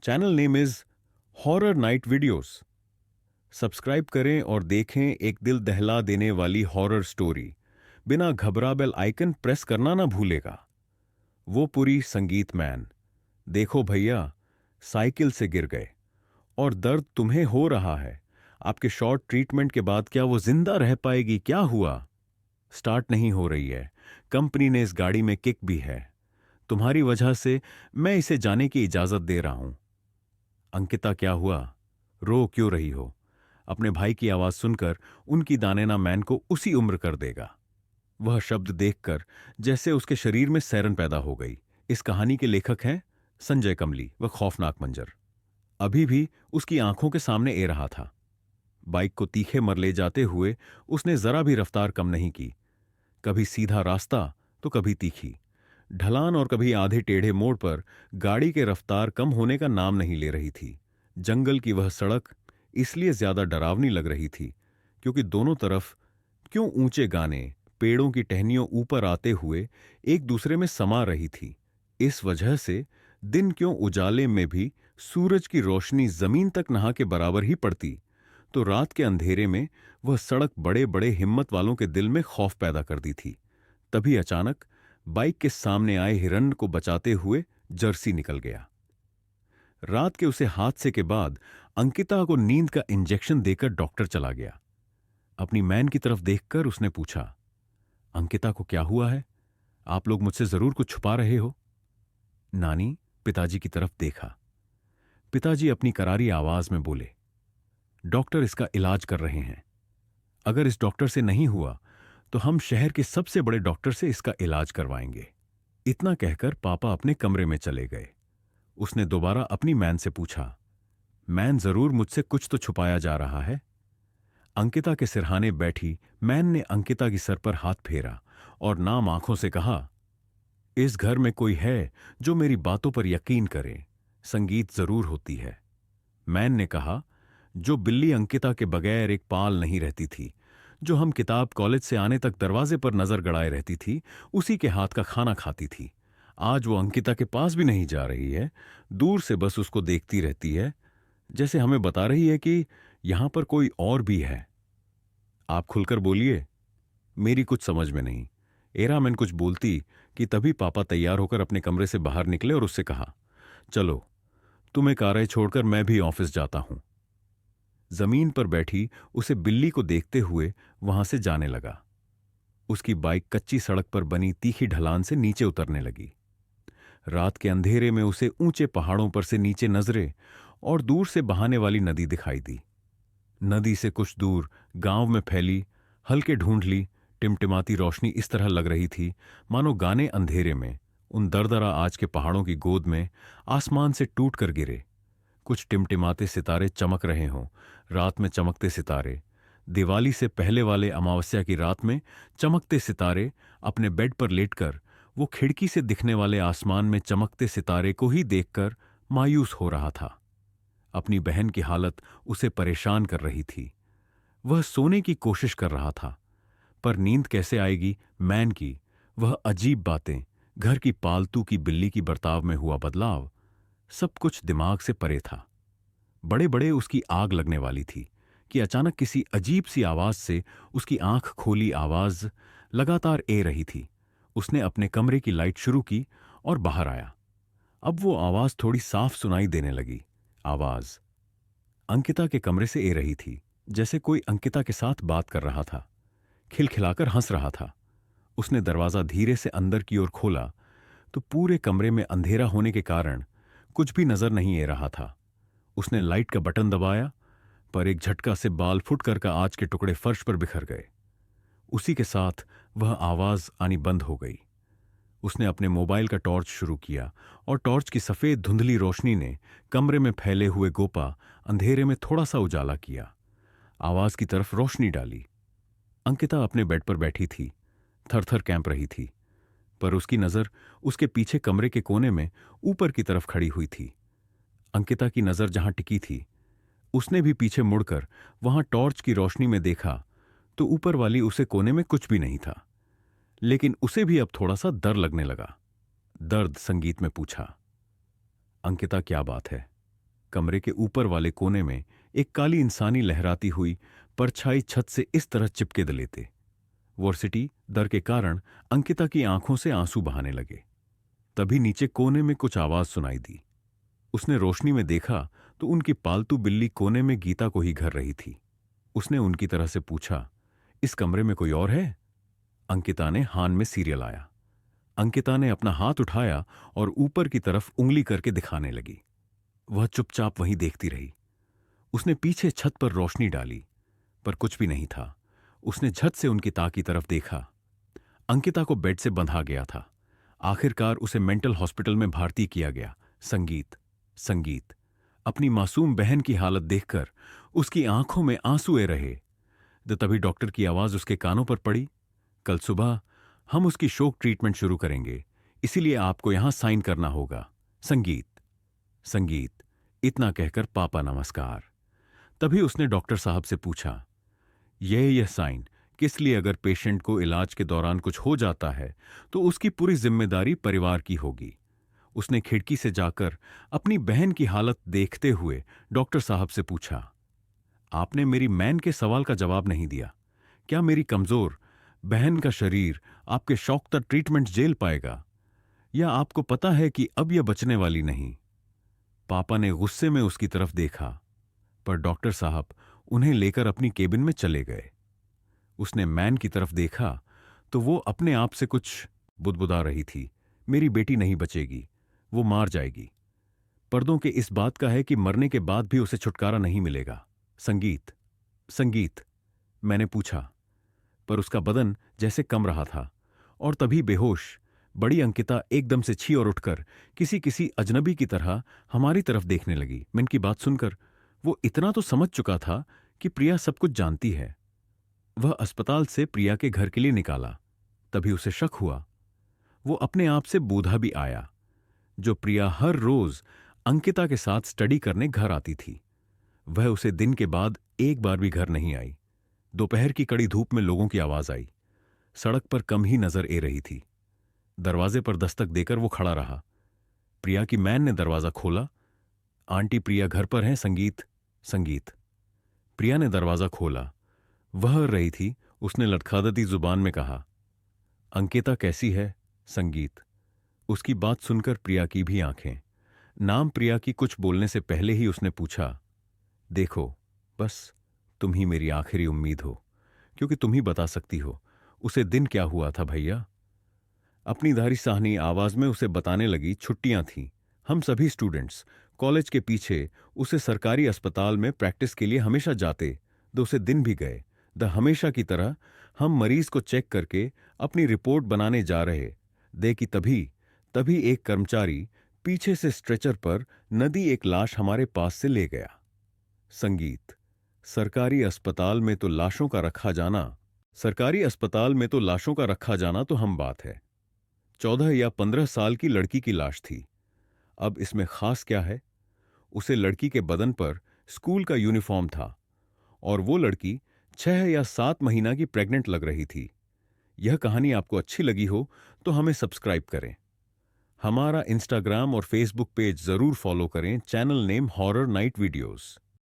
Channel name is horror night videos. Subscribe करें और देखें एक दिल दहला देने वाली हॉरर स्टोरी। बिना घबरा बेल आइकन प्रेस करना ना भूलेगा। वो पूरी संगीत मैन। देखो भैया, साइकिल से गिर गए और दर्द तुम्हें हो रहा है। आपके शॉर्ट ट्रीटमेंट के बाद क्या वो जिंदा रह पाएगी? क्या हुआ? स्टार्ट नहीं हो रही है। कंपनी ने इस गाड़ी में किक भी है। तुम्हारी वजह से मैं इसे जाने की इजाजत दे रहा हूं। अंकिता, क्या हुआ? रो क्यों रही हो? अपने भाई की आवाज सुनकर उनकी दानेना मैन को उसी उम्र कर देगा। वह शब्द देखकर जैसे उसके शरीर में सैरन पैदा हो गई। इस कहानी के लेखक हैं संजय कमली। वह खौफनाक मंजर अभी भी उसकी आंखों के सामने ए रहा था। बाइक को तीखे मर ले जाते हुए उसने जरा भी रफ्तार कम नहीं की। कभी सीधा रास्ता तो कभी तीखी ढलान और कभी आधे टेढ़े मोड़ पर गाड़ी के रफ्तार कम होने का नाम नहीं ले रही थी। जंगल की वह सड़क इसलिए ज्यादा डरावनी लग रही थी क्योंकि दोनों तरफ क्यों ऊंचे गाने पेड़ों की टहनियों ऊपर आते हुए एक दूसरे में समा रही थी। इस वजह से दिन क्यों उजाले में भी सूरज की रोशनी जमीन तक नहा के बराबर ही पड़ती, तो रात के अंधेरे में वह सड़क बड़े बड़े हिम्मत वालों के दिल में खौफ पैदा कर दी थी। तभी अचानक बाइक के सामने आए हिरण्य को बचाते हुए जर्सी निकल गया। रात के उसे हादसे के बाद अंकिता को नींद का इंजेक्शन देकर डॉक्टर चला गया। अपनी मैन की तरफ देखकर उसने पूछा, अंकिता को क्या हुआ है? आप लोग मुझसे जरूर कुछ छुपा रहे हो। नानी पिताजी की तरफ देखा। पिताजी अपनी करारी आवाज में बोले, डॉक्टर इसका इलाज कर रहे हैं। अगर इस डॉक्टर से नहीं हुआ तो हम शहर के सबसे बड़े डॉक्टर से इसका इलाज करवाएंगे। इतना कहकर पापा अपने कमरे में चले गए। उसने दोबारा अपनी मैन से पूछा, मैन, जरूर मुझसे कुछ तो छुपाया जा रहा है। अंकिता के सिरहाने बैठी मैन ने अंकिता की सर पर हाथ फेरा और नाम आंखों से कहा, इस घर में कोई है जो मेरी बातों पर यकीन करे। संगीत जरूर होती है। मैन ने कहा, जो बिल्ली अंकिता के बगैर एक पाल नहीं रहती थी, जो हम किताब कॉलेज से आने तक दरवाजे पर नजर गड़ाए रहती थी, उसी के हाथ का खाना खाती थी, आज वो अंकिता के पास भी नहीं जा रही है। दूर से बस उसको देखती रहती है, जैसे हमें बता रही है कि यहां पर कोई और भी है। आप खुलकर बोलिए। मेरी कुछ समझ में नहीं। एरा मैन कुछ बोलती कि तभी पापा तैयार होकर अपने कमरे से बाहर निकले और उससे कहा, चलो तुम्हें कारें छोड़कर मैं भी ऑफिस जाता हूं। जमीन पर बैठी उसे बिल्ली को देखते हुए वहां से जाने लगा। उसकी बाइक कच्ची सड़क पर बनी तीखी ढलान से नीचे उतरने लगी। रात के अंधेरे में उसे ऊंचे पहाड़ों पर से नीचे नजरें और दूर से बहाने वाली नदी दिखाई दी। नदी से कुछ दूर गांव में फैली हल्के ढूंढली टिमटिमाती रोशनी इस तरह लग रही थी मानो गाने अंधेरे में उन दरदरा आज के पहाड़ों की गोद में आसमान से टूट कर गिरे। कुछ टिमटिमाते सितारे चमक रहे हों। रात में चमकते सितारे, दिवाली से पहले वाले अमावस्या की रात में चमकते सितारे। अपने बेड पर लेटकर वो खिड़की से दिखने वाले आसमान में चमकते सितारे को ही देखकर मायूस हो रहा था। अपनी बहन की हालत उसे परेशान कर रही थी। वह सोने की कोशिश कर रहा था, पर नींद कैसे आएगी? मैन की वह अजीब बातें, घर की पालतू की बिल्ली की बर्ताव में हुआ बदलाव, सब कुछ दिमाग से परे था। बड़े बड़े उसकी आग लगने वाली थी कि अचानक किसी अजीब सी आवाज से उसकी आंख खोली आवाज लगातार ए रही थी। उसने अपने कमरे की लाइट शुरू की और बाहर आया। अब वो आवाज थोड़ी साफ सुनाई देने लगी। आवाज अंकिता के कमरे से ए रही थी, जैसे कोई अंकिता के साथ बात कर रहा था, खिलखिलाकर हंस रहा था। उसने दरवाजा धीरे से अंदर की ओर खोला तो पूरे कमरे में अंधेरा होने के कारण कुछ भी नजर नहीं आ रहा था। उसने लाइट का बटन दबाया, पर एक झटका से बाल फुटकर का आज के टुकड़े फर्श पर बिखर गए। उसी के साथ वह आवाज आनी बंद हो गई। उसने अपने मोबाइल का टॉर्च शुरू किया और टॉर्च की सफेद धुंधली रोशनी ने कमरे में फैले हुए गोपा अंधेरे में थोड़ा सा उजाला किया। आवाज की तरफ रोशनी डाली। अंकिता अपने बेड पर बैठी थी, थरथर कैंप रही थी, पर उसकी नजर उसके पीछे कमरे के कोने में ऊपर की तरफ खड़ी हुई थी। अंकिता की नजर जहां टिकी थी, उसने भी पीछे मुड़कर वहां टॉर्च की रोशनी में देखा तो ऊपर वाली उसे कोने में कुछ भी नहीं था। लेकिन उसे भी अब थोड़ा सा डर लगने लगा। दर्द संगीत में पूछा, अंकिता क्या बात है? कमरे के ऊपर वाले कोने में एक काली इंसानी लहराती हुई परछाई छत से इस तरह चिपके लेते। वर्सिटी डर के कारण अंकिता की आंखों से आंसू बहाने लगे। तभी नीचे कोने में कुछ आवाज सुनाई दी। उसने रोशनी में देखा तो उनकी पालतू बिल्ली कोने में गीता को ही घर रही थी। उसने उनकी तरह से पूछा, इस कमरे में कोई और है? अंकिता ने हान में सीरियल आया। अंकिता ने अपना हाथ उठाया और ऊपर की तरफ उंगली करके दिखाने लगी। वह चुपचाप वहीं देखती रही। उसने पीछे छत पर रोशनी डाली, पर कुछ भी नहीं था। उसने झट से उनकी ताक की तरफ देखा। अंकिता को बेड से बंधा गया था। आखिरकार उसे मेंटल हॉस्पिटल में भर्ती किया गया। संगीत अपनी मासूम बहन की हालत देखकर उसकी आंखों में आंसुए रहे। तभी डॉक्टर की आवाज उसके कानों पर पड़ी, कल सुबह हम उसकी शोक ट्रीटमेंट शुरू करेंगे, इसीलिए आपको यहां साइन करना होगा। संगीत इतना कहकर पापा नमस्कार। तभी उसने डॉक्टर साहब से पूछा, यह साइन किस लिए? अगर पेशेंट को इलाज के दौरान कुछ हो जाता है तो उसकी पूरी जिम्मेदारी परिवार की होगी। उसने खिड़की से जाकर अपनी बहन की हालत देखते हुए डॉक्टर साहब से पूछा, आपने मेरी मैन के सवाल का जवाब नहीं दिया। क्या मेरी कमजोर बहन का शरीर आपके शौक तक ट्रीटमेंट झेल पाएगा, या आपको पता है कि अब यह बचने वाली नहीं? पापा ने गुस्से में उसकी तरफ देखा, पर डॉक्टर साहब उन्हें लेकर अपनी केबिन में चले गए। उसने मैन की तरफ देखा तो वो अपने आप से कुछ बुदबुदा रही थी, मेरी बेटी नहीं बचेगी, वो मार जाएगी। पर्दों के इस बात का है कि मरने के बाद भी उसे छुटकारा नहीं मिलेगा। संगीत मैंने पूछा, पर उसका बदन जैसे कम रहा था। और तभी बेहोश बड़ी अंकिता एकदम से छी और उठकर किसी अजनबी की तरह हमारी तरफ देखने लगी। मैन की बात सुनकर वो इतना तो समझ चुका था कि प्रिया सब कुछ जानती है। वह अस्पताल से प्रिया के घर के लिए निकाला। तभी उसे शक हुआ। वो अपने आप से बूझा भी आया। जो प्रिया हर रोज अंकिता के साथ स्टडी करने घर आती थी, वह उसे दिन के बाद एक बार भी घर नहीं आई। दोपहर की कड़ी धूप में लोगों की आवाज आई। सड़क पर कम ही नजर ए रही थी। दरवाजे पर दस्तक देकर वो खड़ा रहा। प्रिया की मैन ने दरवाजा खोला। आंटी प्रिया घर पर हैं? संगीत प्रिया ने दरवाजा खोला। वह रही थी। उसने लटखड़ाती जुबान में कहा, अंकिता कैसी है? संगीत उसकी बात सुनकर प्रिया की भी आंखें। नाम प्रिया की कुछ बोलने से पहले ही उसने पूछा, देखो बस तुम ही मेरी आखिरी उम्मीद हो, क्योंकि तुम ही बता सकती हो उसे दिन क्या हुआ था। भैया, अपनी धारी साहनी आवाज में उसे बताने लगी, छुट्टियां थीं। हम सभी स्टूडेंट्स कॉलेज के पीछे उसे सरकारी अस्पताल में प्रैक्टिस के लिए हमेशा जाते। उसे दिन भी गए। हमेशा की तरह हम मरीज को चेक करके अपनी रिपोर्ट बनाने जा रहे। कि तभी एक कर्मचारी पीछे से स्ट्रेचर पर नदी एक लाश हमारे पास से ले गया। संगीत सरकारी अस्पताल में तो लाशों का रखा जाना तो हम बात है। 14 या 15 साल की लड़की की लाश थी। अब इसमें खास क्या है? उसे लड़की के बदन पर स्कूल का यूनिफॉर्म था और वो लड़की 6 या 7 महीना की प्रेग्नेंट लग रही थी। यह कहानी आपको अच्छी लगी हो तो हमें सब्सक्राइब करें। हमारा इंस्टाग्राम और फेसबुक पेज जरूर फॉलो करें। Channel name horror night videos.